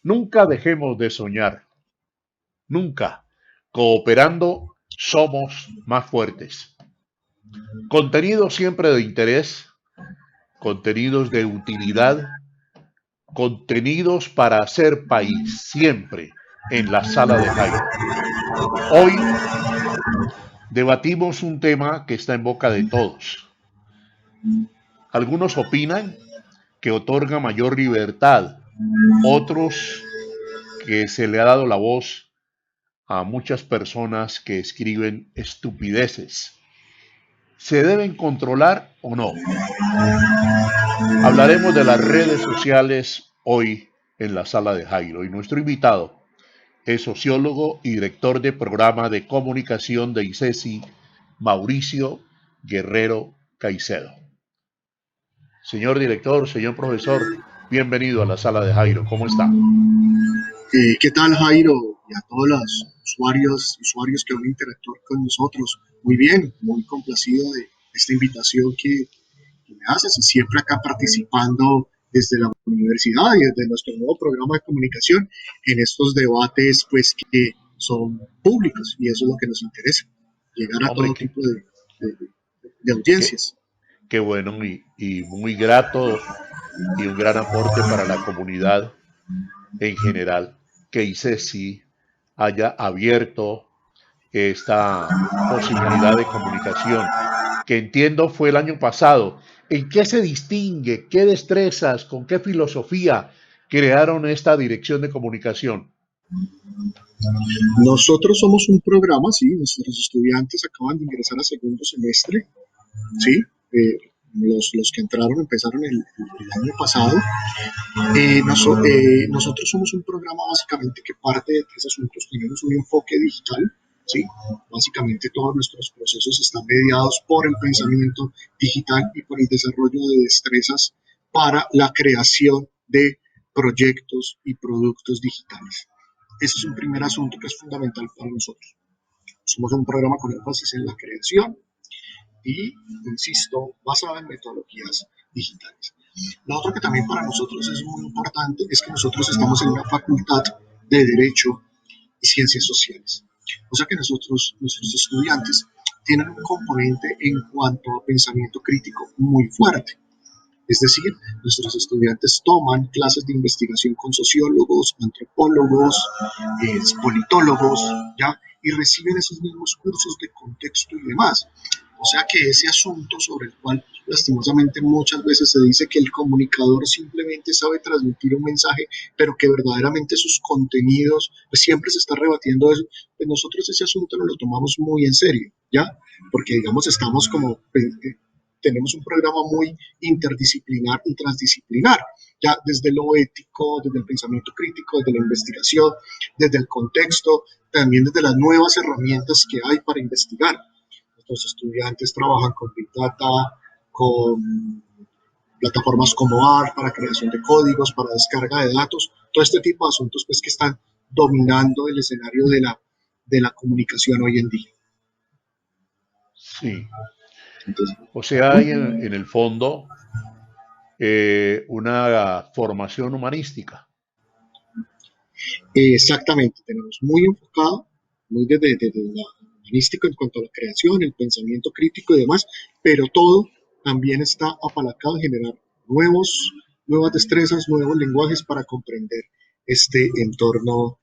Nunca dejemos de soñar, nunca. Cooperando somos más fuertes. Contenido siempre de interés, contenidos de utilidad, contenidos para hacer país, siempre en la sala de Jairo. Hoy debatimos un tema que está en boca de todos. Algunos opinan que otorga mayor libertad, otros que se le ha dado la voz a muchas personas que escriben estupideces. ¿Se deben controlar o no? Hablaremos de las redes sociales hoy en la sala de Jairo y nuestro invitado es sociólogo y director de programa de comunicación de ICESI, Mauricio Guerrero Caicedo. Señor director, señor profesor, bienvenido a la sala de Jairo. ¿Cómo está? ¿Qué tal, Jairo? Y a todos los usuarios que van a interactuar con nosotros. Muy bien, muy complacido de esta invitación que me haces y siempre acá participando desde la universidad y desde nuestro nuevo programa de comunicación en estos debates pues que son públicos y eso es lo que nos interesa, llegar a Hombre, todo tipo de audiencias. qué bueno y muy grato y un gran aporte para la comunidad en general que ICESI haya abierto esta posibilidad de comunicación, que entiendo fue el año pasado. ¿En qué se distingue? ¿Qué destrezas? ¿Con qué filosofía crearon esta dirección de comunicación? Nosotros somos un programa, sí, nuestros estudiantes acaban de ingresar a segundo semestre, sí, los que empezaron el año pasado. Nosotros somos un programa básicamente que parte de tres asuntos. Tenemos un enfoque digital, ¿sí? Básicamente todos nuestros procesos están mediados por el pensamiento digital y por el desarrollo de destrezas para la creación de proyectos y productos digitales. Ese es un primer asunto que es fundamental para nosotros. Somos un programa con énfasis en la creación y, insisto, basado en metodologías digitales. Lo otro que también para nosotros es muy importante es que nosotros estamos en una facultad de Derecho y Ciencias Sociales. O sea que nuestros estudiantes tienen un componente en cuanto a pensamiento crítico muy fuerte. Es decir, nuestros estudiantes toman clases de investigación con sociólogos, antropólogos, politólogos, ¿ya? Y reciben esos mismos cursos de contexto y demás. O sea que ese asunto sobre el cual lastimosamente muchas veces se dice que el comunicador simplemente sabe transmitir un mensaje, pero que verdaderamente sus contenidos, pues siempre se está rebatiendo eso, pues nosotros ese asunto nos lo tomamos muy en serio, ¿ya? Porque digamos estamos como tenemos un programa muy interdisciplinar y transdisciplinar, ya desde lo ético, desde el pensamiento crítico, desde la investigación, desde el contexto, también desde las nuevas herramientas que hay para investigar. Nuestros estudiantes trabajan con Big Data, con plataformas como ART para creación de códigos, para descarga de datos, todo este tipo de asuntos pues, que están dominando el escenario de la comunicación hoy en día. Sí. Entonces, O sea, hay en el fondo una formación humanística. exactamente, tenemos muy enfocado, muy desde la humanística en cuanto a la creación, el pensamiento crítico y demás, pero todo también está apalancado en generar nuevas destrezas, nuevos lenguajes para comprender este entorno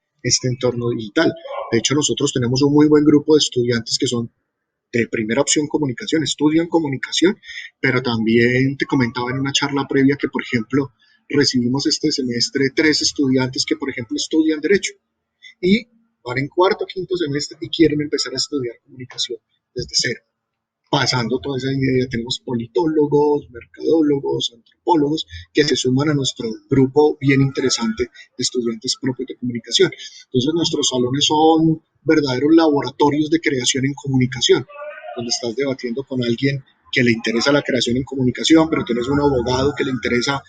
digital. De hecho, nosotros tenemos un muy buen grupo de estudiantes que son de primera opción comunicación, estudian comunicación, pero también te comentaba en una charla previa que, por ejemplo, recibimos este semestre 3 estudiantes que, por ejemplo, estudian Derecho y van en cuarto o quinto semestre y quieren empezar a estudiar comunicación desde cero. Pasando toda esa idea, tenemos politólogos, mercadólogos, antropólogos que se suman a nuestro grupo bien interesante de estudiantes propios de comunicación. Entonces, nuestros salones son verdaderos laboratorios de creación en comunicación, donde estás debatiendo con alguien que le interesa la creación en comunicación, pero tienes un abogado que le interesa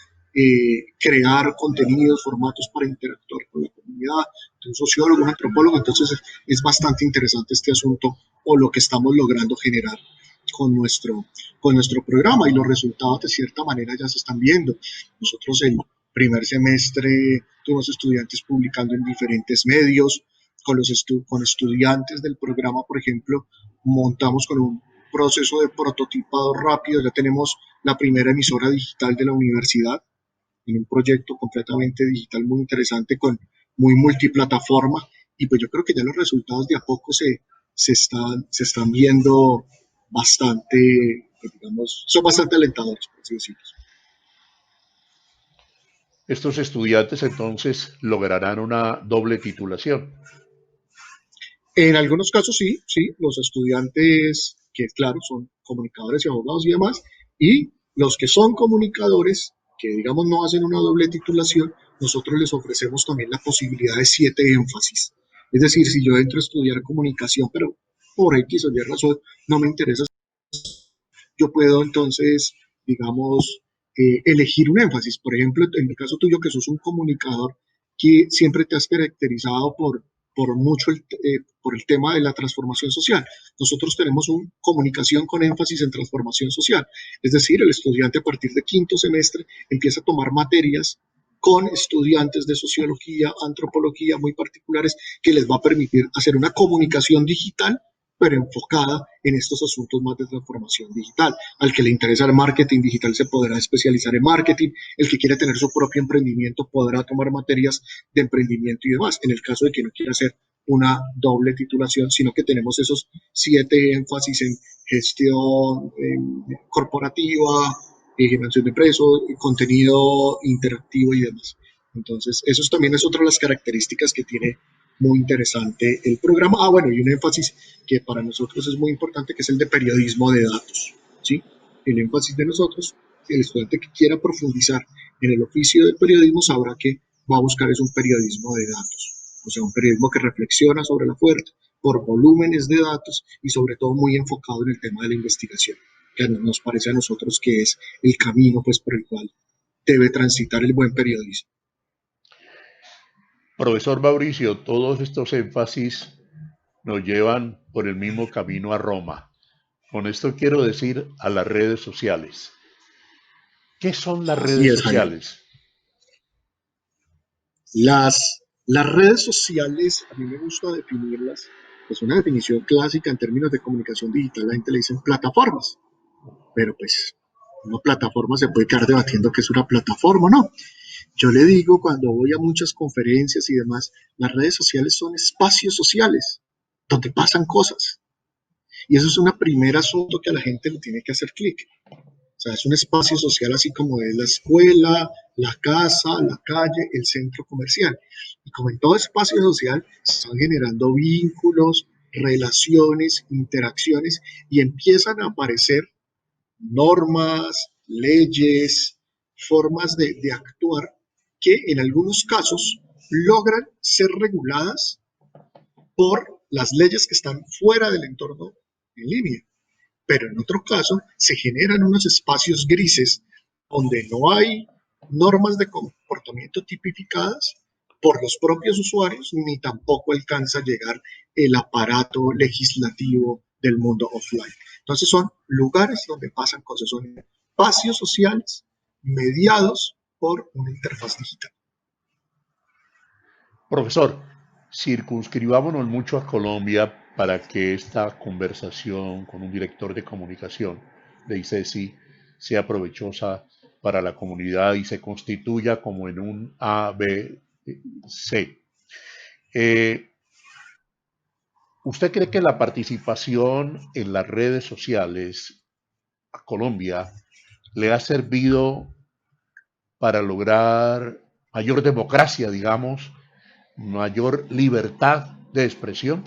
crear contenidos, formatos para interactuar con la comunidad, un sociólogo, un antropólogo. Entonces, es bastante interesante este asunto o lo que estamos logrando generar con nuestro programa y los resultados de cierta manera ya se están viendo. Nosotros el primer semestre tuvimos estudiantes publicando en diferentes medios, con estudiantes del programa, por ejemplo, montamos con un proceso de prototipado rápido, ya tenemos la primera emisora digital de la universidad, en un proyecto completamente digital muy interesante, muy multiplataforma, y pues yo creo que ya los resultados de a poco se están viendo bastante, pues digamos, son bastante alentadores, por así decirlo. Estos estudiantes entonces lograrán una doble titulación. En algunos casos sí, sí, los estudiantes que, claro, son comunicadores y abogados y demás, y los que son comunicadores, que digamos no hacen una doble titulación, nosotros les ofrecemos también la posibilidad de 7 énfasis. Es decir, si yo entro a estudiar comunicación, pero por X o Y razón no me interesa, yo puedo entonces, digamos, elegir un énfasis. Por ejemplo, en el caso tuyo, que sos un comunicador que siempre te has caracterizado por el tema de la transformación social. Nosotros tenemos una comunicación con énfasis en transformación social. Es decir, el estudiante a partir de quinto semestre empieza a tomar materias con estudiantes de sociología, antropología muy particulares que les va a permitir hacer una comunicación digital pero enfocada en estos asuntos más de transformación digital. Al que le interesa el marketing digital se podrá especializar en marketing, el que quiere tener su propio emprendimiento podrá tomar materias de emprendimiento y demás. En el caso de que no quiera hacer una doble titulación, sino que tenemos esos 7 énfasis en gestión corporativa, generación de presos, contenido interactivo y demás. Entonces, eso también es otra de las características que tiene muy interesante el programa. Ah, bueno, y un énfasis que para nosotros es muy importante, que es el de periodismo de datos. ¿Sí? El énfasis de nosotros, el estudiante que quiera profundizar en el oficio del periodismo sabrá que va a buscar es un periodismo de datos. O sea, un periodismo que reflexiona sobre la fuente, por volúmenes de datos y sobre todo muy enfocado en el tema de la investigación, que nos parece a nosotros que es el camino pues, por el cual debe transitar el buen periodismo. Profesor Mauricio, todos estos énfasis nos llevan por el mismo camino a Roma. Con esto quiero decir a las redes sociales. ¿Qué son las Así redes es, Jairo. sociales? Las redes sociales, a mí me gusta definirlas, es una definición clásica en términos de comunicación digital, la gente le dice plataformas, pero pues una plataforma se puede quedar debatiendo qué es una plataforma, ¿no? Yo le digo cuando voy a muchas conferencias y demás, las redes sociales son espacios sociales donde pasan cosas. Y eso es un primer asunto que a la gente le tiene que hacer clic. O sea, es un espacio social así como es la escuela, la casa, la calle, el centro comercial. Y como en todo espacio social, se están generando vínculos, relaciones, interacciones y empiezan a aparecer normas, leyes, formas de actuar que en algunos casos logran ser reguladas por las leyes que están fuera del entorno en línea. Pero en otro caso se generan unos espacios grises donde no hay normas de comportamiento tipificadas por los propios usuarios, ni tampoco alcanza a llegar el aparato legislativo del mundo offline. Entonces son lugares donde pasan cosas, son espacios sociales mediados por una interfaz digital. Profesor, circunscribámonos mucho a Colombia para que esta conversación con un director de comunicación de ICESI sea provechosa para la comunidad y se constituya como en un ABC. ¿Usted cree que la participación en las redes sociales a Colombia le ha servido para lograr mayor democracia, digamos, mayor libertad de expresión?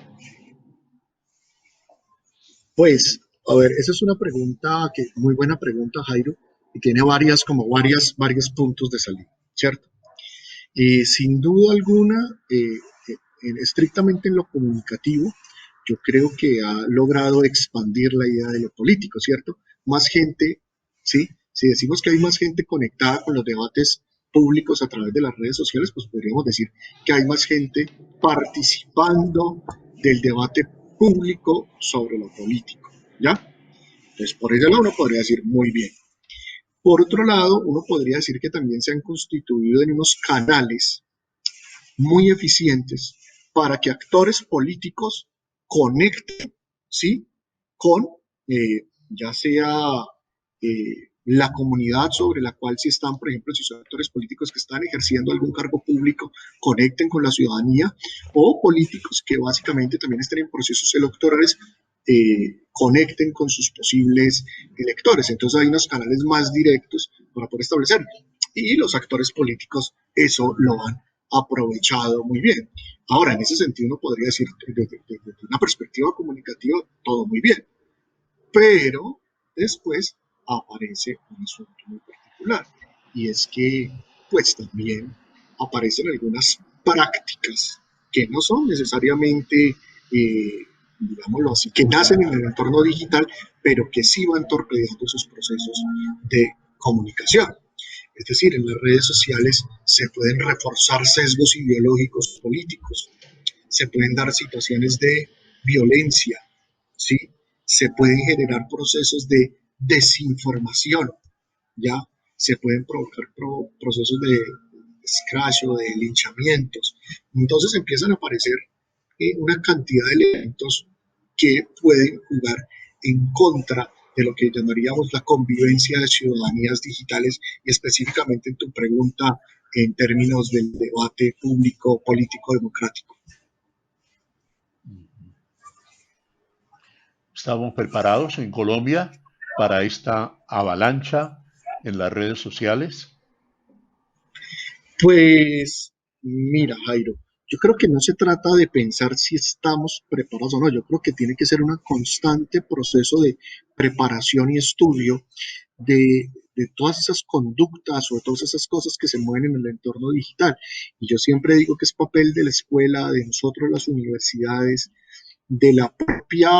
Pues, a ver, esa es una pregunta que, muy buena pregunta, Jairo, y tiene varios puntos de salida, ¿cierto? Sin duda alguna, estrictamente en lo comunicativo, yo creo que ha logrado expandir la idea de lo político, ¿cierto? Más gente, ¿sí? Si decimos que hay más gente conectada con los debates públicos a través de las redes sociales, pues podríamos decir que hay más gente participando del debate público sobre lo político, ¿ya? Entonces, por ese lado uno podría decir muy bien. Por otro lado, uno podría decir que también se han constituido en unos canales muy eficientes para que actores políticos conecten, ¿sí? Con ya sea la comunidad sobre la cual si están, por ejemplo, si son actores políticos que están ejerciendo algún cargo público, conecten con la ciudadanía, o políticos que básicamente también estén en procesos electorales, conecten con sus posibles electores. Entonces hay unos canales más directos para poder establecer. Y los actores políticos eso lo han aprovechado muy bien. Ahora, en ese sentido, uno podría decir, desde una perspectiva comunicativa, todo muy bien, pero después aparece un asunto muy particular, y es que, pues también aparecen algunas prácticas que no son necesariamente, digámoslo así, que nacen en el entorno digital, pero que sí van torpedeando esos procesos de comunicación. Es decir, en las redes sociales se pueden reforzar sesgos ideológicos políticos, se pueden dar situaciones de violencia, ¿sí? Se pueden generar procesos de desinformación, ¿ya? Se pueden provocar procesos de scratch o de linchamientos. Entonces empiezan a aparecer una cantidad de elementos que pueden jugar en contra de lo que llamaríamos la convivencia de ciudadanías digitales, y específicamente en tu pregunta en términos del debate público, político, democrático. ¿Estamos preparados en Colombia para esta avalancha en las redes sociales? Pues mira, Jairo, yo creo que no se trata de pensar si estamos preparados o no, yo creo que tiene que ser un constante proceso de preparación y estudio de todas esas conductas o de todas esas cosas que se mueven en el entorno digital. Y yo siempre digo que es papel de la escuela, de nosotros las universidades, de la propia,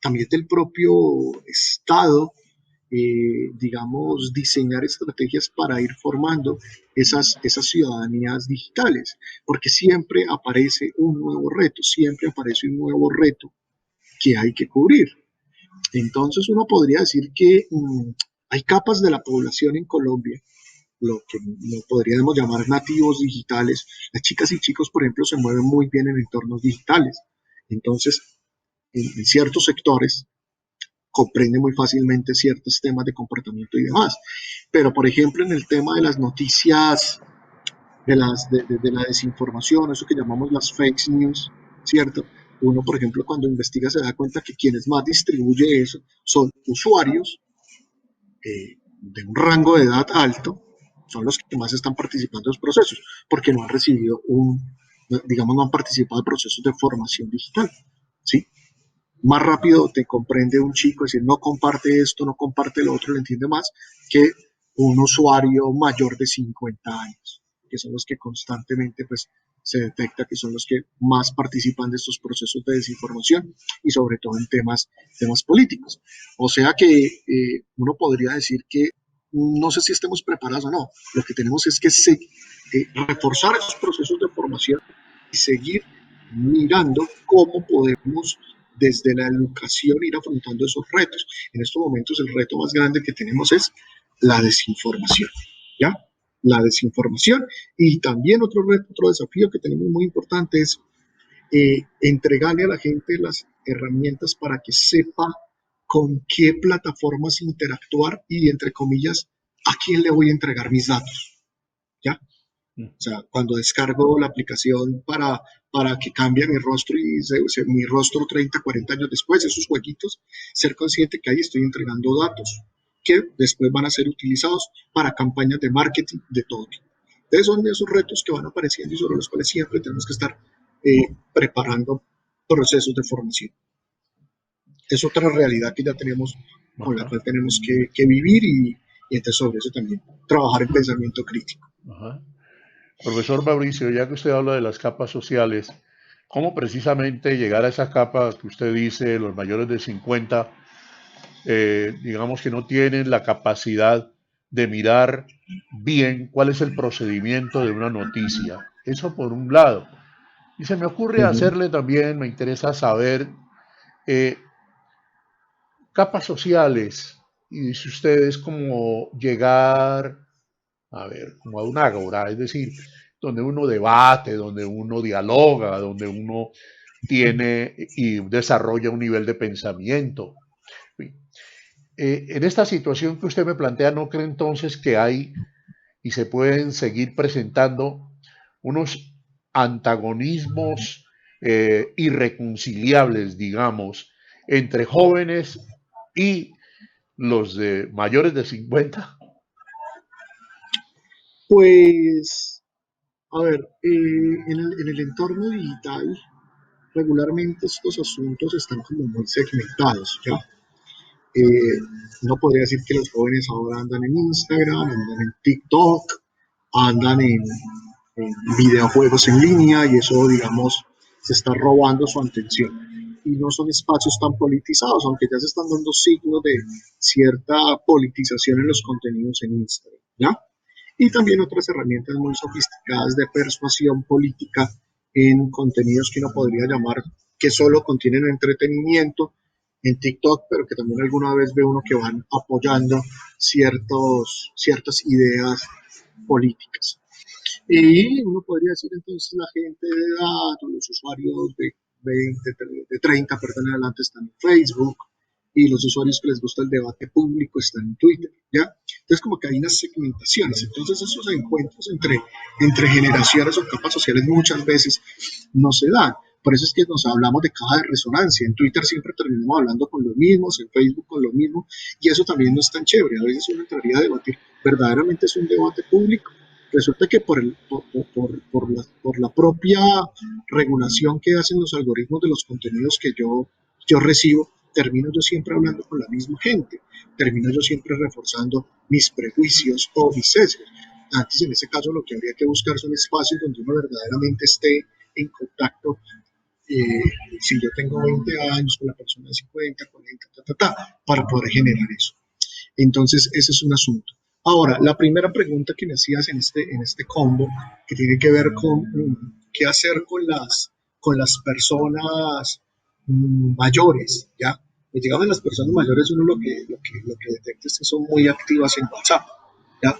también del propio Estado, digamos, diseñar estrategias para ir formando esas ciudadanías digitales, porque siempre aparece un nuevo reto, siempre aparece un nuevo reto que hay que cubrir. Entonces uno podría decir que hay capas de la población en Colombia, lo que no podríamos llamar nativos digitales. Las chicas y chicos, por ejemplo, se mueven muy bien en entornos digitales. Entonces, en ciertos sectores comprende muy fácilmente ciertos temas de comportamiento y demás. Pero, por ejemplo, en el tema de las noticias, de la desinformación, eso que llamamos las fake news, ¿cierto? Uno, por ejemplo, cuando investiga se da cuenta que quienes más distribuye eso son usuarios de un rango de edad alto, son los que más están participando en los procesos, porque no han recibido digamos, no han participado en procesos de formación digital, ¿sí? Más rápido te comprende un chico, es decir, no comparte esto, no comparte lo otro, lo entiende más que un usuario mayor de 50 años, que son los que constantemente pues, se detecta que son los que más participan de estos procesos de desinformación, y sobre todo en temas políticos. O sea que uno podría decir que no sé si estemos preparados o no, lo que tenemos es que reforzar esos procesos de formación y seguir mirando cómo podemos desde la educación ir afrontando esos retos. En estos momentos el reto más grande que tenemos es la desinformación, ¿ya? La desinformación. Y también otro reto, otro desafío que tenemos muy importante es entregarle a la gente las herramientas para que sepa con qué plataformas interactuar y, entre comillas, a quién le voy a entregar mis datos, ¿ya? O sea, cuando descargo la aplicación para que cambie mi rostro y mi rostro 30, 40 años después, esos jueguitos, ser consciente que ahí estoy entregando datos que después van a ser utilizados para campañas de marketing de todo tipo. Entonces son esos retos que van apareciendo y sobre los cuales siempre tenemos que estar preparando procesos de formación. Es otra realidad que ya tenemos, con la Ajá, cual tenemos que vivir, y entonces sobre eso también trabajar en pensamiento crítico. ajá. Profesor Mauricio, ya que usted habla de las capas sociales, ¿cómo precisamente llegar a esa capa que usted dice, los mayores de 50, digamos que no tienen la capacidad de mirar bien cuál es el procedimiento de una noticia? Eso por un lado. Y se me ocurre Uh -huh. hacerle también, me interesa saber, eh, capas sociales y dice usted, es como llegar, a ver, como a un ágora, es decir, donde uno debate, donde uno dialoga, donde uno tiene y desarrolla un nivel de pensamiento. En esta situación que usted me plantea, ¿no cree entonces que hay y se pueden seguir presentando unos antagonismos irreconciliables, digamos, entre jóvenes y los de mayores de 50? Pues, a ver, en el entorno digital, regularmente estos asuntos están como muy segmentados, ¿ya? No podría decir que los jóvenes ahora andan en Instagram, andan en TikTok, andan en videojuegos en línea y eso, digamos, se está robando su atención. Y no son espacios tan politizados, aunque ya se están dando signos de cierta politización en los contenidos en Instagram, ¿ya? Y también otras herramientas muy sofisticadas de persuasión política en contenidos que uno podría llamar que solo contienen entretenimiento en TikTok, pero que también alguna vez ve uno que van apoyando ciertas ideas políticas. Y uno podría decir entonces la gente de edad o los usuarios de 20, de 30, perdón, en adelante están en Facebook y los usuarios que les gusta el debate público están en Twitter, ¿ya? Entonces como que hay unas segmentaciones, entonces esos encuentros entre generaciones o capas sociales muchas veces no se dan. Por eso es que nos hablamos de caja de resonancia. En Twitter siempre terminamos hablando con los mismos, en Facebook con lo mismo, y eso también no es tan chévere. A veces uno entraría a debatir, ¿verdaderamente es un debate público? Resulta que por la propia regulación que hacen los algoritmos de los contenidos que yo recibo, termino yo siempre hablando con la misma gente, termino yo siempre reforzando mis prejuicios o mis sesgos. Antes, en ese caso, lo que habría que buscar son espacios donde uno verdaderamente esté en contacto. eh, si yo tengo 20 años con la persona de 50, 40, para poder generar eso. Entonces, ese es un asunto. Ahora, la primera pregunta que me hacías en este combo, que tiene que ver con qué hacer con las personas mayores, ¿ya? Pues digamos, en las personas mayores uno lo que detecta es que son muy activas en WhatsApp, ¿ya?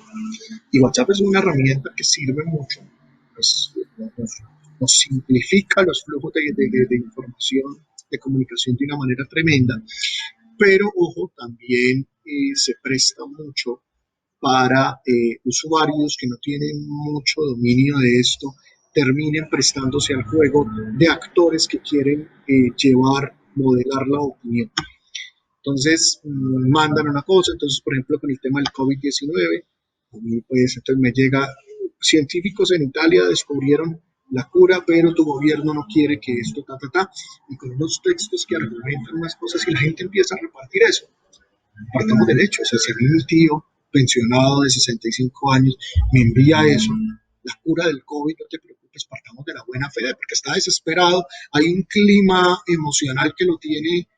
Y WhatsApp es una herramienta que sirve mucho, pues, nos simplifica los flujos de información, de comunicación de una manera tremenda, pero ojo, también se presta mucho para usuarios que no tienen mucho dominio de esto, terminen prestándose al juego de actores que quieren modelar la opinión. Entonces, mandan una cosa, entonces, por ejemplo, con el tema del COVID-19, a mí, pues, entonces me llega, científicos en Italia descubrieron la cura, pero tu gobierno no quiere que esto, y con unos textos que argumentan unas cosas y la gente empieza a repartir eso. Partamos del hecho, o sea, si a mí mi tío pensionado de 65 años me envía eso, la cura del COVID, no te preocupes, partamos de la buena fe, porque está desesperado, hay un clima emocional que lo tiene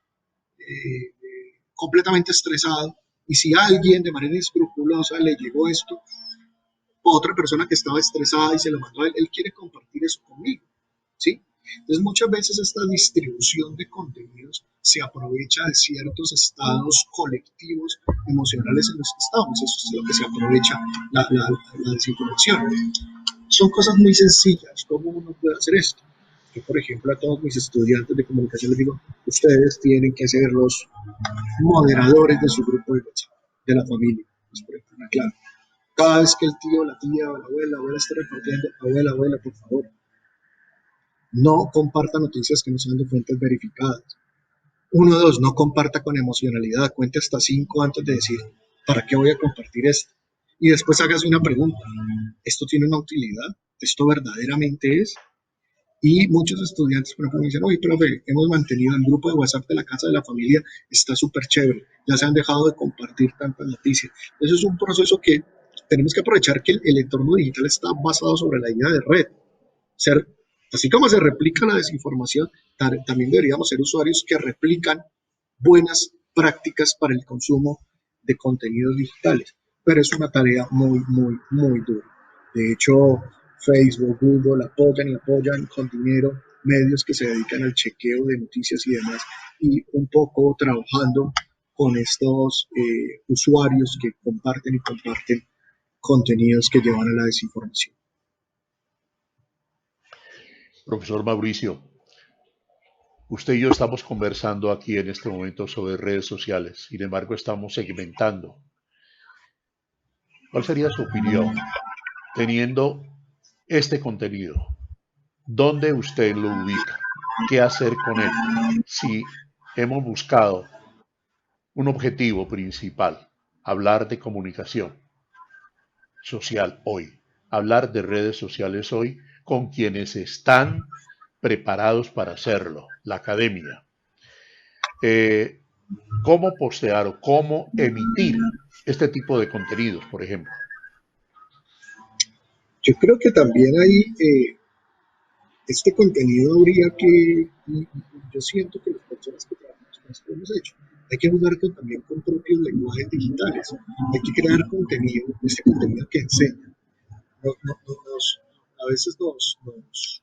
completamente estresado, y si a alguien de manera escrupulosa le llegó esto, otra persona que estaba estresada y se lo mandó a él, él quiere compartir eso conmigo, ¿sí? Entonces muchas veces esta distribución de contenidos se aprovecha de ciertos estados colectivos emocionales en los que estamos, eso es lo que se aprovecha la desinformación. Son cosas muy sencillas, ¿cómo uno puede hacer esto? Yo, por ejemplo, a todos mis estudiantes de comunicación les digo, ustedes tienen que ser los moderadores de su grupo de WhatsApp, de la familia, pues por ejemplo, claro. Cada vez que el tío, la tía o la abuela esté reportando, abuela, por favor, no comparta noticias que no sean de fuentes verificadas. Uno, dos, no comparta con emocionalidad, cuente hasta 5 antes de decir, ¿para qué voy a compartir esto? Y después hágase una pregunta, ¿esto tiene una utilidad? ¿Esto verdaderamente es? Y muchos estudiantes, por ejemplo, me dicen, oye, profe, hemos mantenido el grupo de WhatsApp de la casa de la familia, está súper chévere, ya se han dejado de compartir tantas noticias. Eso es un proceso que tenemos que aprovechar que el entorno digital está basado sobre la idea de red. Ser, así como se replica la desinformación, también deberíamos ser usuarios que replican buenas prácticas para el consumo de contenidos digitales. Pero es una tarea muy dura. De hecho, Facebook, Google apoyan y apoyan con dinero medios que se dedican al chequeo de noticias y demás, y un poco trabajando con estos usuarios que comparten y comparten contenidos que llevan a la desinformación. Profesor Mauricio, usted y yo estamos conversando aquí en este momento sobre redes sociales, sin embargo estamos segmentando. ¿Cuál sería su opinión teniendo este contenido? ¿Dónde usted lo ubica? ¿Qué hacer con él? Si hemos buscado un objetivo principal, hablar de comunicación social hoy, hablar de redes sociales hoy con quienes están preparados para hacerlo, la academia. Eh, ¿Cómo postear o cómo emitir este tipo de contenidos, por ejemplo? Yo creo que también hay este contenido habría que, yo siento que las personas que trabajamos con esto lo hemos hecho, hay que jugar también con propios lenguajes digitales, hay que crear contenido, este contenido que enseña. A veces nos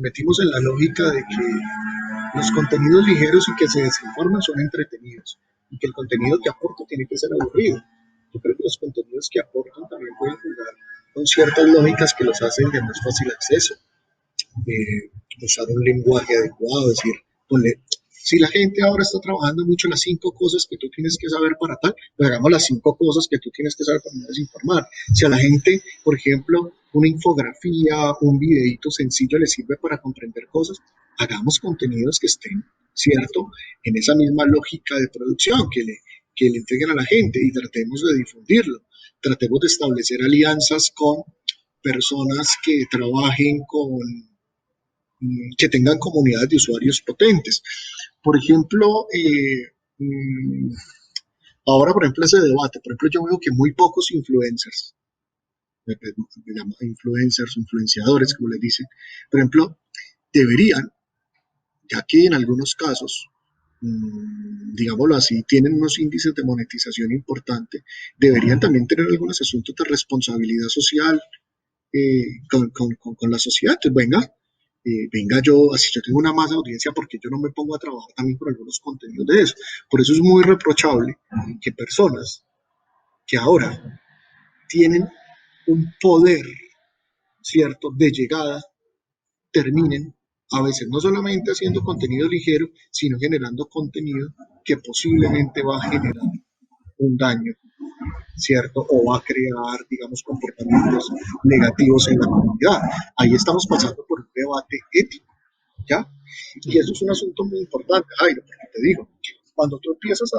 metimos en la lógica de que los contenidos ligeros y que se desinforman son entretenidos y que el contenido que aporta tiene que ser aburrido. Yo creo que los contenidos que aportan también pueden jugar con ciertas lógicas que los hacen de más fácil acceso. Usar un lenguaje adecuado, decir, ponle, si la gente ahora está trabajando mucho en las 5 cosas que tú tienes que saber para tal, pues hagamos las 5 cosas que tú tienes que saber para no desinformar. Si a la gente, por ejemplo, una infografía, un videito sencillo le sirve para comprender cosas, hagamos contenidos que estén, ¿cierto?, en esa misma lógica de producción, que le entreguen a la gente y tratemos de difundirlo. Tratemos de establecer alianzas con personas que trabajen con que tengan comunidades de usuarios potentes. Por ejemplo, ahora, por ejemplo, ese debate, por ejemplo, yo veo que muy pocos influencers, me llamo influencers, influenciadores, como les dicen, por ejemplo, deberían, ya que en algunos casos, digámoslo así, tienen unos índices de monetización importantes, deberían también tener algunos asuntos de responsabilidad social con la sociedad. Entonces, venga yo, así yo tengo una masa de audiencia, porque yo no me pongo a trabajar también con algunos contenidos de eso. Por eso es muy reprochable que personas que ahora tienen un poder, ¿cierto?, de llegada, terminen a veces no solamente haciendo contenido ligero, sino generando contenido que posiblemente va a generar un daño, ¿cierto? O va a crear, digamos, comportamientos negativos en la comunidad. Ahí estamos pasando por un debate ético, ¿ya? Y eso es un asunto muy importante, Jairo, porque te digo, cuando tú empiezas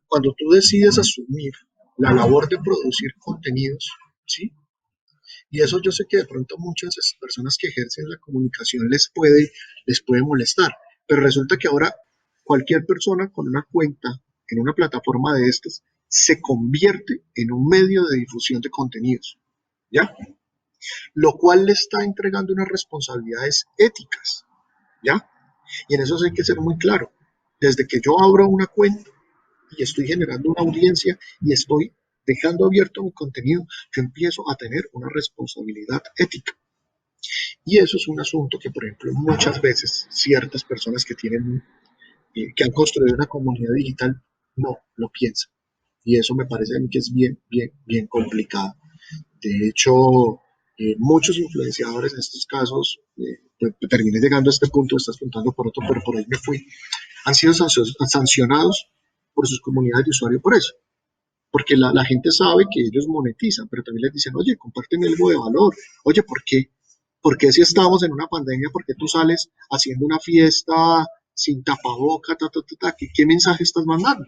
cuando tú decides asumir la labor de producir contenidos, ¿sí? Y eso yo sé que de pronto muchas personas que ejercen la comunicación les puede molestar, pero resulta que ahora cualquier persona con una cuenta en una plataforma de estas se convierte en un medio de difusión de contenidos, ¿ya? Lo cual le está entregando unas responsabilidades éticas, ¿ya? Y en eso hay que ser muy claro. Desde que yo abro una cuenta y estoy generando una audiencia y estoy dejando abierto mi contenido, yo empiezo a tener una responsabilidad ética. Y eso es un asunto que, por ejemplo, muchas veces ciertas personas que han construido una comunidad digital no lo piensan. Y eso me parece a mí que es bien complicado. De hecho, muchos influenciadores en estos casos, pues, terminé llegando a este punto, estás preguntando por otro, pero por ahí me fui, han sido sancionados por sus comunidades de usuario por eso. Porque la gente sabe que ellos monetizan, pero también les dicen, oye, compárteme algo de valor. Oye, ¿por qué si estamos en una pandemia, por qué tú sales haciendo una fiesta sin tapaboca, ¿qué mensaje estás mandando?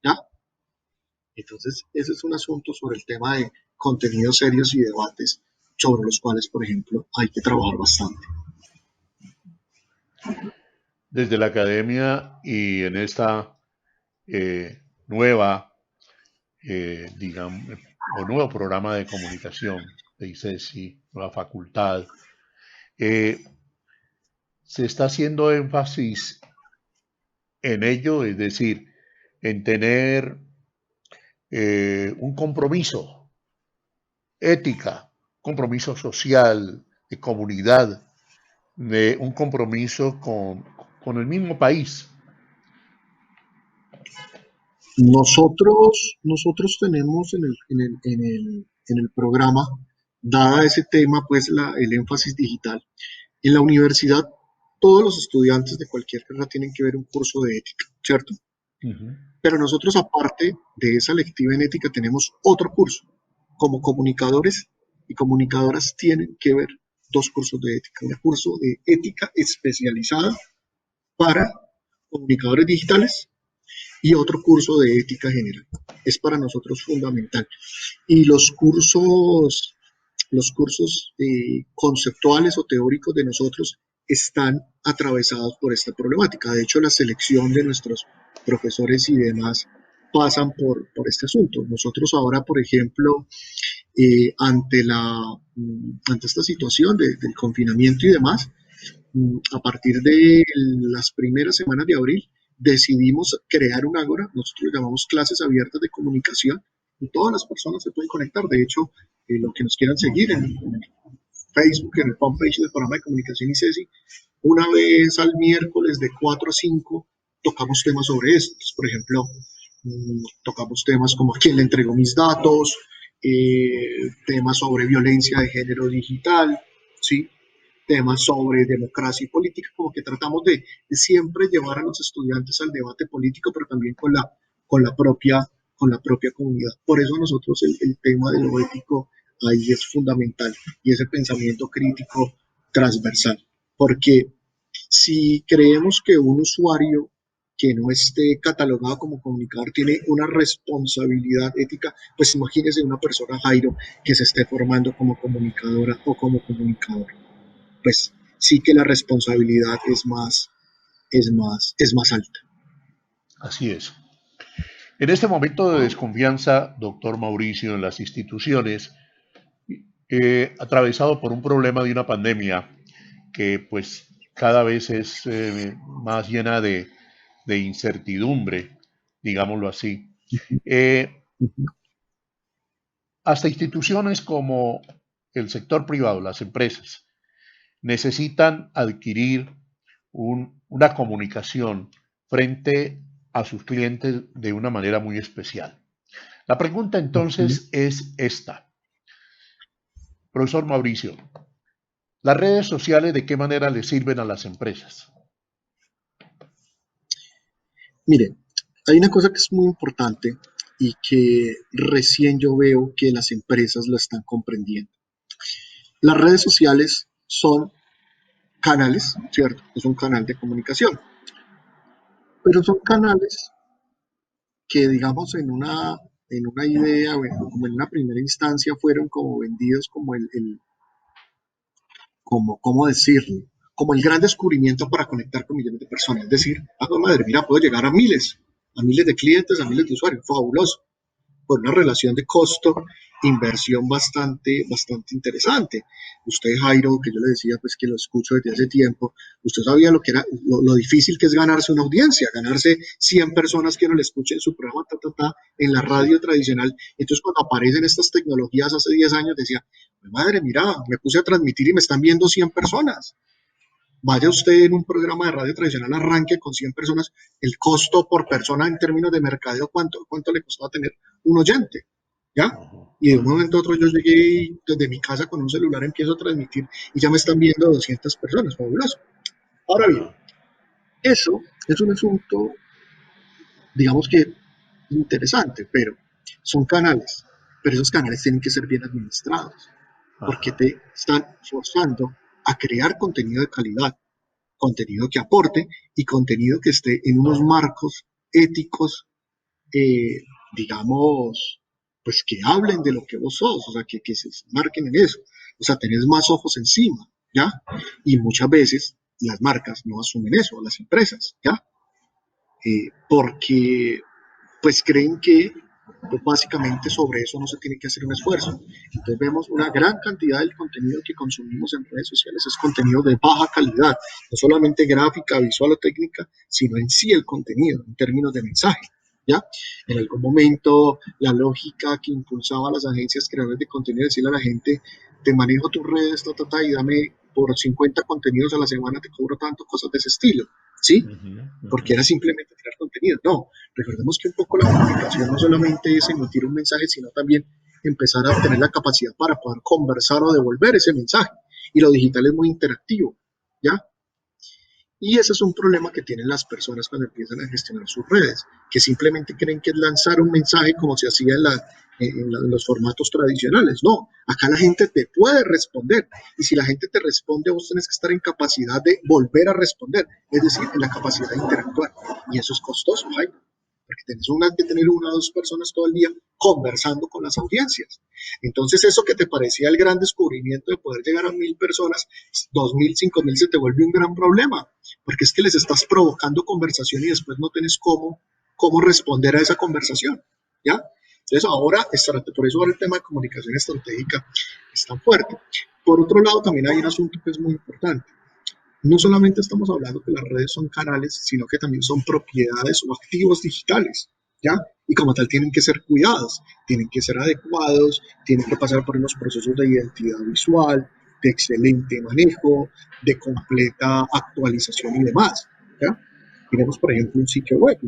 ¿Ya? Entonces, ese es un asunto sobre el tema de contenidos serios y debates sobre los cuales, por ejemplo, hay que trabajar bastante. Desde la academia y en esta nueva, digamos, o nuevo programa de comunicación de ICESI, nueva facultad, eh, se está haciendo énfasis en ello, es decir, en tener un compromiso ética, compromiso social, de comunidad, de un compromiso con el mismo país. Nosotros tenemos en el programa, dada ese tema, pues el énfasis digital. En la universidad, todos los estudiantes de cualquier carrera tienen que ver un curso de ética, ¿cierto? Ujú. Pero nosotros, aparte de esa lectiva en ética, tenemos otro curso. Como comunicadores y comunicadoras tienen que ver dos cursos de ética. Un curso de ética especializada para comunicadores digitales y otro curso de ética general. Es para nosotros fundamental. Y los cursos conceptuales o teóricos de nosotros están atravesados por esta problemática. De hecho, la selección de nuestros profesores y demás pasan por este asunto. Nosotros ahora, por ejemplo, ante esta situación del confinamiento y demás, a partir de las primeras semanas de abril, decidimos crear un ágora, nosotros le llamamos clases abiertas de comunicación, y todas las personas se pueden conectar. De hecho, los que nos quieran seguir en Facebook, en el fanpage del programa de comunicación ICESI, una vez al miércoles de 4 a 5 tocamos temas sobre esto. Entonces, por ejemplo, tocamos temas como a quién le entregó mis datos, temas sobre violencia de género digital, ¿sí? Temas sobre democracia y política, como que tratamos de siempre llevar a los estudiantes al debate político, pero también con la, propia, con la propia comunidad. Por eso nosotros el tema de lo ético ahí es fundamental y ese pensamiento crítico transversal, porque si creemos que un usuario que no esté catalogado como comunicador tiene una responsabilidad ética, pues imagínese una persona, Jairo, que se esté formando como comunicadora o como comunicador, pues sí que la responsabilidad es más alta. Así es. En este momento de desconfianza, doctor Mauricio, en las instituciones, atravesado por un problema de una pandemia que pues cada vez es más llena de incertidumbre, digámoslo así. Hasta instituciones como el sector privado, las empresas, necesitan adquirir una comunicación frente a sus clientes de una manera muy especial. La pregunta entonces es esta, profesor Mauricio, ¿las redes sociales de qué manera le sirven a las empresas? Mire, hay una cosa que es muy importante y que recién yo veo que las empresas lo están comprendiendo. Las redes sociales son canales, ¿cierto? Es un canal de comunicación, pero son canales que, digamos, en una idea, bueno, como en una primera instancia, fueron como vendidos como como, ¿cómo decirlo? Como el gran descubrimiento para conectar con millones de personas. Es decir, madre, mira, puedo llegar a miles de clientes, a miles de usuarios, fabuloso, por una relación de costo-inversión bastante interesante. Usted, Jairo, que yo le decía, pues que lo escucho desde hace tiempo, usted sabía lo que era, lo difícil que es ganarse una audiencia, ganarse 100 personas que no le escuchen su programa, en la radio tradicional. Entonces, cuando aparecen estas tecnologías hace 10 años, decía, madre, mira, me puse a transmitir y me están viendo 100 personas. Vaya usted en un programa de radio tradicional, arranque con 100 personas, el costo por persona en términos de mercadeo, ¿cuánto le costaba tener un oyente? ¿Ya? Y de un momento a otro yo llegué desde mi casa con un celular, empiezo a transmitir y ya me están viendo 200 personas, fabuloso. Ahora bien, eso es un asunto, digamos que interesante, pero son canales, pero esos canales tienen que ser bien administrados, porque Ajá. te están forzando a crear contenido de calidad, contenido que aporte y contenido que esté en unos marcos éticos, eh, digamos, pues que hablen de lo que vos sos, o sea, que se marquen en eso. O sea, tenés más ojos encima, ¿ya? Y muchas veces las marcas no asumen eso, las empresas, ¿ya? Porque pues creen que pues básicamente sobre eso no se tiene que hacer un esfuerzo. Entonces vemos una gran cantidad del contenido que consumimos en redes sociales es contenido de baja calidad, no solamente gráfica, visual o técnica, sino en sí el contenido, en términos de mensaje. ¿Ya? En algún momento la lógica que impulsaba a las agencias creadores de contenido decirle a la gente, te manejo tus redes, y dame por 50 contenidos a la semana, te cobro tanto, cosas de ese estilo. ¿sí? Ujú, ujú. Porque era simplemente crear contenido. No, recordemos que un poco la comunicación no solamente es emitir un mensaje, sino también empezar a tener la capacidad para poder conversar o devolver ese mensaje. Y lo digital es muy interactivo, ¿ya? Y ese es un problema que tienen las personas cuando empiezan a gestionar sus redes, que simplemente creen que es lanzar un mensaje como se hacía en los formatos tradicionales. No, acá la gente te puede responder. Y si la gente te responde, vos tenés que estar en capacidad de volver a responder, es decir, en la capacidad de interactuar. Y eso es costoso, Jaime, porque tenés que tener una o dos personas todo el día conversando con las audiencias. Entonces, eso que te parecía el gran descubrimiento de poder llegar a 1.000 personas, 2.000, 5.000, se te vuelve un gran problema, porque es que les estás provocando conversación y después no tienes cómo responder a esa conversación, ¿ya? Entonces ahora, por eso ahora el tema de comunicación estratégica es tan fuerte. Por otro lado, también hay un asunto que es muy importante. No solamente estamos hablando que las redes son canales, sino que también son propiedades o activos digitales, ¿ya? Y como tal tienen que ser cuidados, tienen que ser adecuados, tienen que pasar por unos procesos de identidad visual, de excelente manejo, de completa actualización y demás, ¿ya? Tenemos, por ejemplo, un sitio web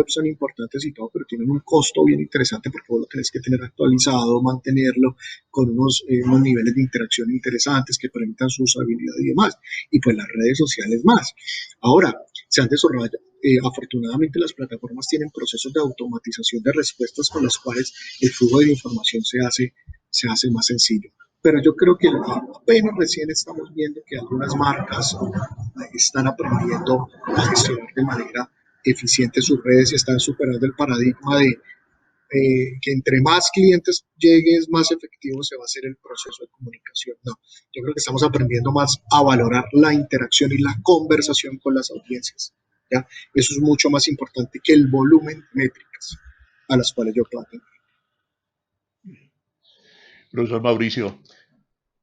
son importantes y todo, pero tienen un costo bien interesante porque vos lo tenés que tener actualizado, mantenerlo con unos niveles de interacción interesantes que permitan su usabilidad y demás. Y pues las redes sociales más. Ahora, se han desarrollado, afortunadamente las plataformas tienen procesos de automatización de respuestas con las cuales el flujo de información se hace más sencillo. Pero yo creo que apenas recién estamos viendo que algunas marcas están aprendiendo a gestionar de manera eficiente sus redes y están superando el paradigma de que entre más clientes llegues, más efectivo se va a hacer el proceso de comunicación. No, yo creo que estamos aprendiendo más a valorar la interacción y la conversación con las audiencias. ¿Ya? Eso es mucho más importante que el volumen de métricas a las cuales yo pueda tener. Profesor Mauricio,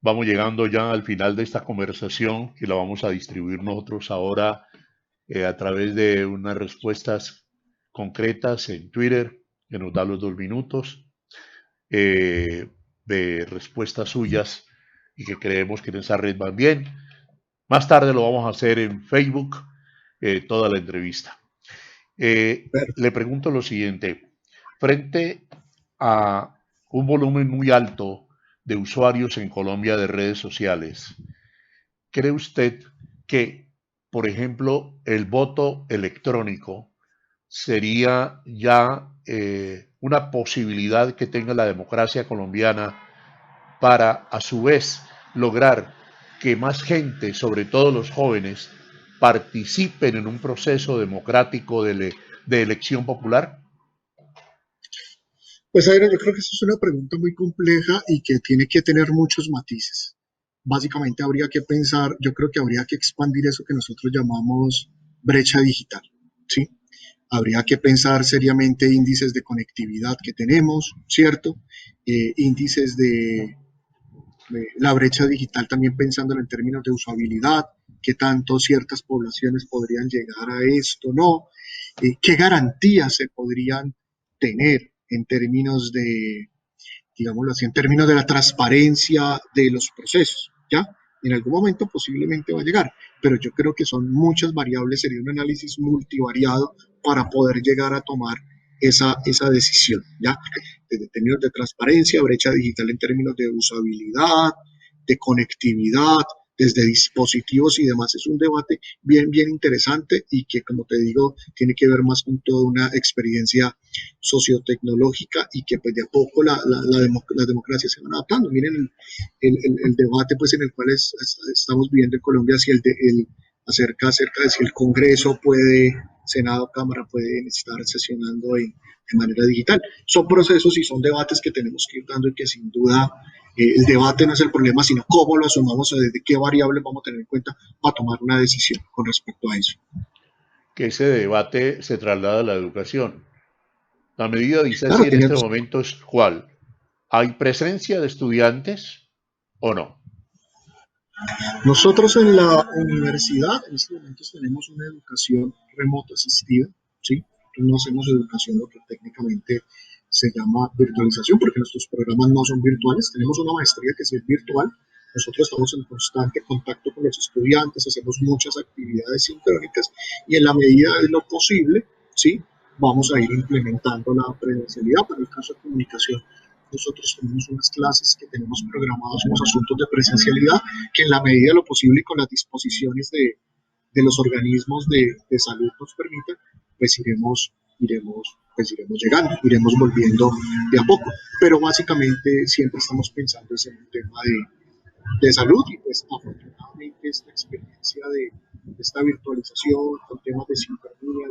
vamos llegando ya al final de esta conversación que la vamos a distribuir nosotros ahora a través de unas respuestas concretas en Twitter, que nos da los 2 minutos, eh, de respuestas suyas y que creemos que en esa red van bien. Más tarde lo vamos a hacer en Facebook, toda la entrevista. Le pregunto lo siguiente, frente a un volumen muy alto de usuarios en Colombia de redes sociales, ¿cree usted que, por ejemplo, el voto electrónico sería ya una posibilidad que tenga la democracia colombiana para, a su vez, lograr que más gente, sobre todo los jóvenes, participen en un proceso democrático de elección popular? Pues, Aira, yo creo que esa es una pregunta muy compleja y que tiene que tener muchos matices. Básicamente habría que pensar, yo creo que habría que expandir eso que nosotros llamamos brecha digital, ¿sí? Habría que pensar seriamente índices de conectividad que tenemos, ¿cierto? Índices de la brecha digital también pensándolo en términos de usabilidad, qué tanto ciertas poblaciones podrían llegar a esto, ¿no? ¿Qué garantías se podrían tener en términos de, digámoslo así, en términos de la transparencia de los procesos, ¿ya? En algún momento posiblemente va a llegar, pero yo creo que son muchas variables, sería un análisis multivariado para poder llegar a tomar esa decisión, ¿ya? Desde términos de transparencia, brecha digital en términos de usabilidad, de conectividad, desde dispositivos y demás. Es un debate bien, bien interesante y que, como te digo, tiene que ver más con toda una experiencia sociotecnológica y que pues de a poco las democracias se van adaptando. Miren el debate pues en el cual estamos viviendo en Colombia si acerca de si el Congreso puede, Senado, Cámara pueden estar sesionando de manera digital. Son procesos y son debates que tenemos que ir dando y que sin duda el debate no es el problema, sino cómo lo asumamos o desde qué variables vamos a tener en cuenta para tomar una decisión con respecto a eso. Que ese debate se traslada a la educación. La medida de ICESI Claro, en este tenemos. momento es cuál. ¿Hay presencia de estudiantes o no? Nosotros en la universidad en estos momentos tenemos una educación remota asistida, ¿sí? No hacemos educación lo que técnicamente se llama virtualización, porque nuestros programas no son virtuales. Tenemos una maestría que sí es virtual, Nosotros estamos en constante contacto con los estudiantes, hacemos muchas actividades sincrónicas y en la medida de lo posible, ¿sí? Vamos a ir implementando la presencialidad. Para el caso de comunicación, nosotros tenemos unas clases que tenemos programados, unos asuntos de presencialidad, que en la medida de lo posible y con las disposiciones de los organismos de salud nos permitan, pues iremos llegando, iremos volviendo de a poco. Pero básicamente siempre estamos pensando en un tema de salud y pues afortunadamente esta experiencia de esta virtualización con temas de sincronía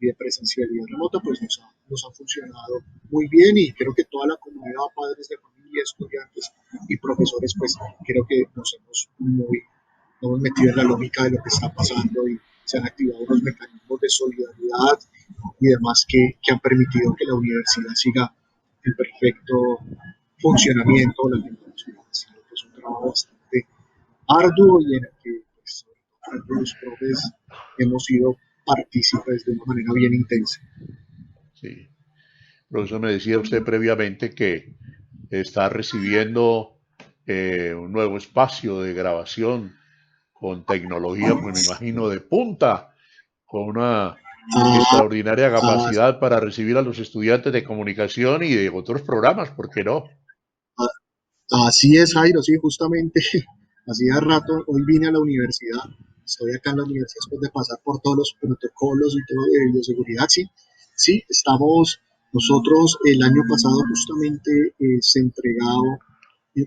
y de presencialidad remota pues nos ha funcionado muy bien y creo que toda la comunidad, padres de familia, estudiantes y profesores pues creo que nos hemos metido en la lógica de lo que está pasando y se han activado unos mecanismos de solidaridad y demás que han permitido que la universidad siga en perfecto funcionamiento. La universidad es un trabajo bastante arduo y en el que pues, los profes hemos sido partícipes de una manera bien intensa. Sí. Profesor, me decía usted previamente que está recibiendo un nuevo espacio de grabación con tecnología, pues me imagino de punta, con una Ah, extraordinaria ah, capacidad para recibir a los estudiantes de comunicación y de otros programas, ¿por qué no? Así es, Jairo, sí, justamente hacía rato, hoy vine a la universidad, estoy acá en la universidad después de pasar por todos los protocolos y todo de bioseguridad, sí, sí, estamos, nosotros el año pasado justamente se entregado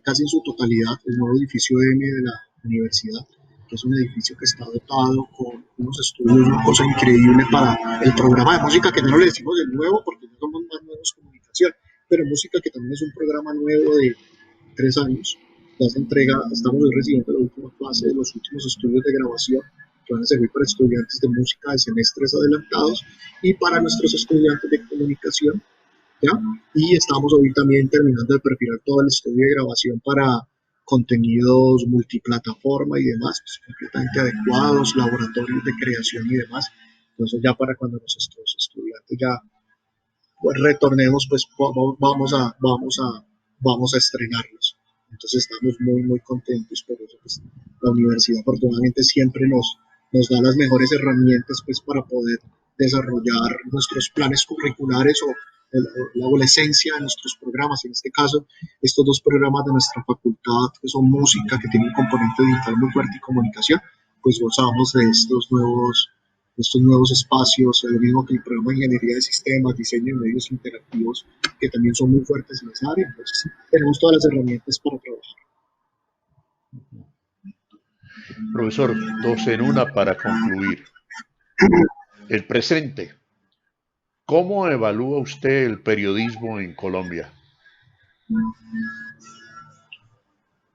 casi en su totalidad el nuevo edificio M de la universidad, que es un edificio que está dotado con unos estudios, una cosa increíble para el programa de música, que no le decimos de nuevo porque no somos más nuevos comunicación, pero música que también es un programa nuevo de 3 años. Ya se entrega, estamos hoy recibiendo la última fase de los últimos estudios de grabación que van a servir para estudiantes de música de semestres adelantados y para nuestros estudiantes de comunicación. ¿Ya? Y estamos hoy también terminando de perfilar todo el estudio de grabación para contenidos multiplataforma y demás, pues, completamente adecuados, laboratorios de creación y demás. Entonces ya para cuando nuestros estudiantes ya pues, retornemos, pues vamos a estrenarlos. Entonces estamos muy, muy contentos por eso. Pues, la universidad afortunadamente siempre nos da las mejores herramientas pues, para poder desarrollar nuestros planes curriculares o la esencia de nuestros programas. En este caso, estos dos programas de nuestra facultad, que son música, que tienen un componente digital muy fuerte y comunicación, pues gozamos de estos nuevos espacios, lo mismo que el programa de ingeniería de sistemas, diseño de medios interactivos, que también son muy fuertes en esa área. Entonces, tenemos todas las herramientas para trabajar. Profesor, dos en una para concluir. El presente. ¿Cómo evalúa usted el periodismo en Colombia?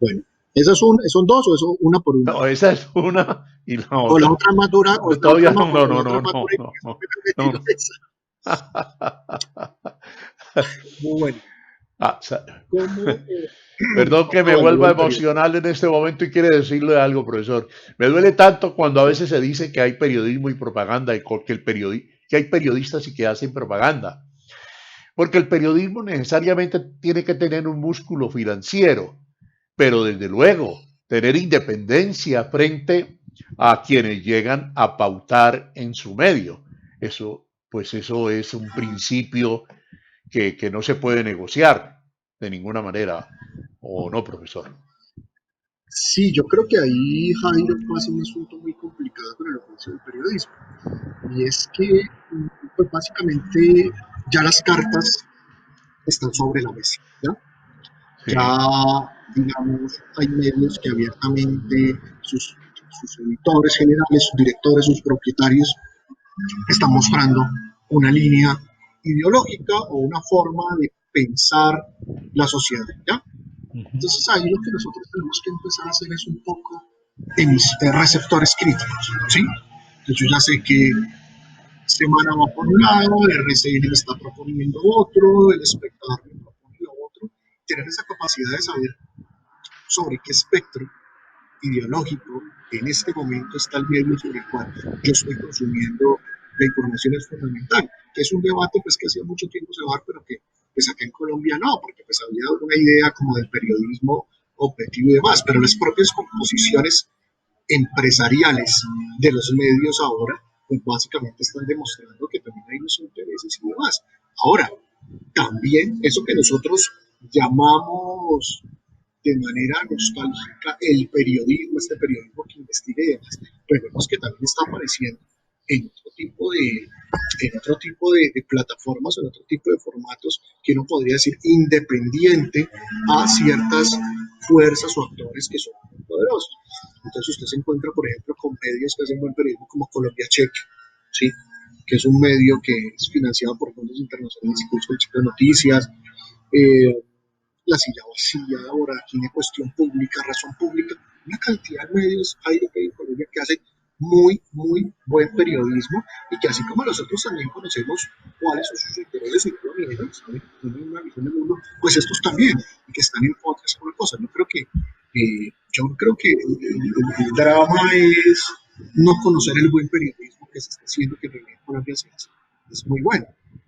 Bueno, son dos o eso una por una. No, esa es una y la O la otra. otra más dura, o la otra Todavía más, no, no, o la no, otra no, más no, dura y no, no, me no, tiro no. esa. Bueno, Ah, ¿cómo, perdón que cómo me evalúo vuelva el periodismo? emocional en este momento y quiere decirle algo, profesor. Me duele tanto cuando a veces se dice que hay periodismo y propaganda y que hay periodistas y que hacen propaganda. Porque el periodismo necesariamente tiene que tener un músculo financiero, pero desde luego tener independencia frente a quienes llegan a pautar en su medio. Eso, pues eso es un principio que no se puede negociar de ninguna manera, ¿o no, profesor? Sí, yo creo que ahí Jairo pasa un asunto muy complicado con el oficio del periodismo. Y es que, pues básicamente, ya las cartas están sobre la mesa, ¿ya? Sí. Ya, digamos, hay medios que abiertamente sus editores generales, sus directores, sus propietarios están mostrando una línea ideológica o una forma de pensar la sociedad, ¿ya? Ujú. Entonces ahí lo que nosotros tenemos que empezar a hacer es un poco receptores críticos, ¿sí? Entonces yo ya sé que Semana va por un lado, el RCN me está proponiendo otro, el espectador me propone lo otro. Tener esa capacidad de saber sobre qué espectro ideológico en este momento está el medio sobre el cual yo estoy consumiendo la información es fundamental, que es un debate pues que hacía mucho tiempo se va, pero que pues acá en Colombia no, porque pues había una idea como del periodismo objetivo y demás, pero las propias composiciones empresariales de los medios ahora, pues básicamente están demostrando que también hay unos intereses y demás. Ahora, también eso que nosotros llamamos de manera nostálgica el periodismo, este periodismo que investiga y demás, pero vemos que también está apareciendo en otro tipo de plataformas, en otro tipo de formatos que uno podría decir independiente a ciertas fuerzas o actores que son muy poderosos. Entonces usted se encuentra, por ejemplo, con medios que hacen buen periodismo como Colombia Check, ¿sí? Que es un medio que es financiado por fondos internacionales, incluso el Cheque de Noticias, eh, La Silla Vacía, ahora tiene Cuestión Pública, Razón Pública, una cantidad de medios hay en Colombia que hacen muy, muy buen periodismo y que así como nosotros también conocemos cuáles son sus intereses y lo niegan, tienen una visión del mundo, pues estos también, y que están en otras cosas. Yo creo que el drama es no conocer el buen periodismo que se está haciendo, que en Colombia se hace. Es muy bueno.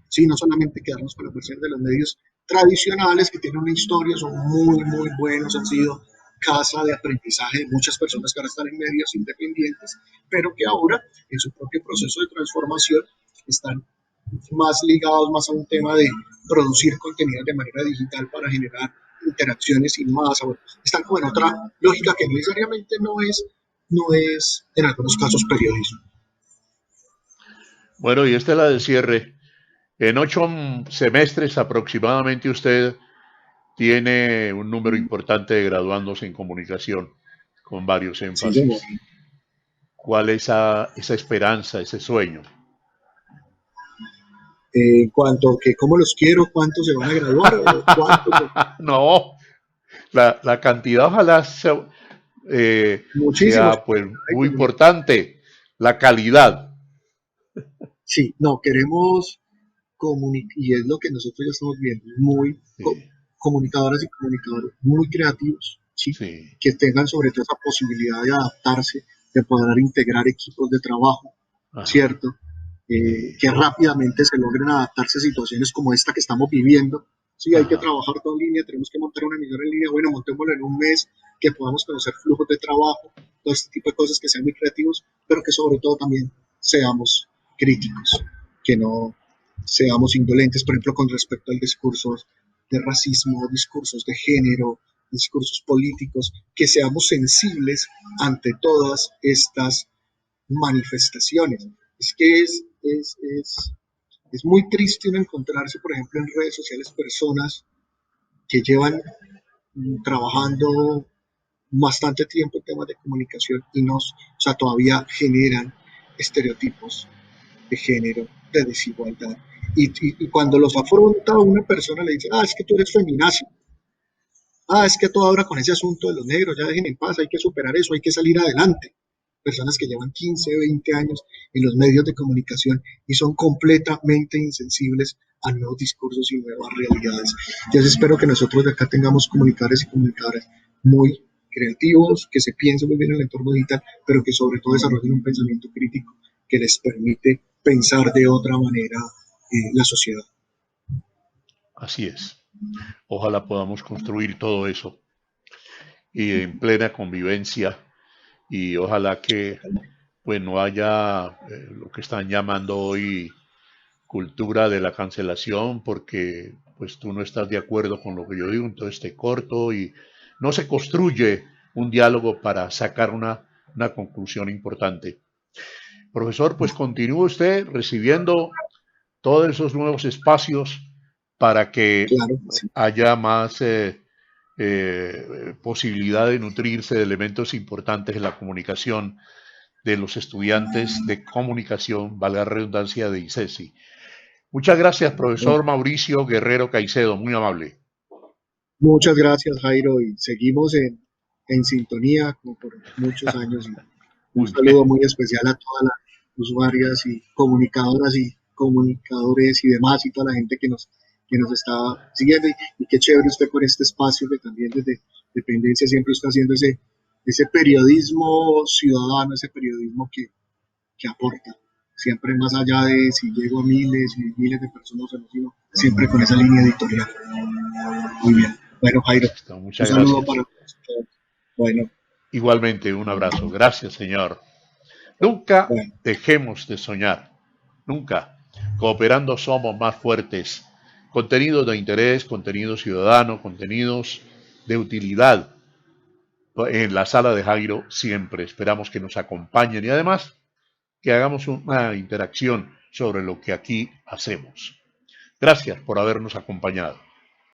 Sí, no solamente quedarnos con la versión de los medios tradicionales que tienen una historia, son muy, muy buenos, han sido casa de aprendizaje de muchas personas que ahora están en medios independientes, pero que ahora en su propio proceso de transformación están más ligados más a un tema de producir contenido de manera digital para generar interacciones y más. Bueno, están como en otra lógica que necesariamente no es en algunos casos periodismo. Bueno, y esta es la de cierre. En 8 semestres aproximadamente usted tiene un número importante de graduandos en comunicación, con varios Sí, señor. énfasis. ¿Cuál es esa esperanza, ese sueño? En cuanto a que cómo los quiero, cuántos se van a graduar o cuántos, No, la cantidad ojalá muchísimos. sea pues muy importante, la calidad. Sí, no, queremos comunicar, y es lo que nosotros ya estamos viendo, muy Sí, comunicadoras y comunicadores muy creativos, ¿sí? sí, Que tengan sobre todo esa posibilidad de adaptarse, de poder integrar equipos de trabajo, ajá, ¿cierto? sí, Que rápidamente se logren adaptarse a situaciones como esta que estamos viviendo. Sí, hay que ajá, trabajar todo en línea, tenemos que montar una emisora en línea, bueno, montémoslo en un mes, que podamos conocer flujos de trabajo, todo este tipo de cosas que sean muy creativos, pero que sobre todo también seamos críticos, que no seamos indolentes, por ejemplo, con respecto al discurso de racismo, discursos de género, discursos políticos, que seamos sensibles ante todas estas manifestaciones. Es que es muy triste uno encontrarse, por ejemplo, en redes sociales personas que llevan trabajando bastante tiempo en temas de comunicación y o sea, todavía generan estereotipos de género, de desigualdad. Y cuando los afronta una persona le dice, es que tú eres feminazi, es que toda hora con ese asunto de los negros, ya dejen en paz, hay que superar eso, hay que salir adelante. Personas que llevan 15, 20 años en los medios de comunicación y son completamente insensibles a nuevos discursos y nuevas realidades. Entonces espero que nosotros de acá tengamos comunicadores y comunicadoras muy creativos, que se piensen muy bien en el entorno digital, pero que sobre todo desarrollen un pensamiento crítico que les permite pensar de otra manera la sociedad. así es. Ojalá podamos construir todo eso y en plena convivencia y ojalá que pues no haya lo que están llamando hoy cultura de la cancelación porque pues tú no estás de acuerdo con lo que yo digo, entonces te corto y no se construye un diálogo para sacar una conclusión importante. Profesor, pues continúe usted recibiendo todos esos nuevos espacios para que Claro, sí. haya más posibilidad de nutrirse de elementos importantes en la comunicación de los estudiantes de comunicación, valga la redundancia, de ICESI. Muchas gracias, profesor Mauricio Guerrero Caicedo, muy amable. Muchas gracias, Jairo, y seguimos en sintonía como por muchos años. Y un Muy saludo bien, muy especial a todas las usuarias y comunicadoras y comunicadores y demás, y toda la gente que nos está siguiendo. Y qué chévere usted con este espacio que también desde Dependencia siempre está haciendo ese periodismo ciudadano, ese periodismo que aporta. Siempre más allá de si llego a miles y miles de personas o no, sino siempre con esa línea editorial. Muy bien. Bueno, Jairo, así está, un muchas saludo gracias. para Bueno, Igualmente, un abrazo. Gracias, Señor. Nunca bueno. dejemos de soñar. Nunca. Cooperando somos más fuertes. Contenidos de interés, contenidos ciudadanos, contenidos de utilidad en la sala de Jairo siempre. Esperamos que nos acompañen y además que hagamos una interacción sobre lo que aquí hacemos. Gracias por habernos acompañado.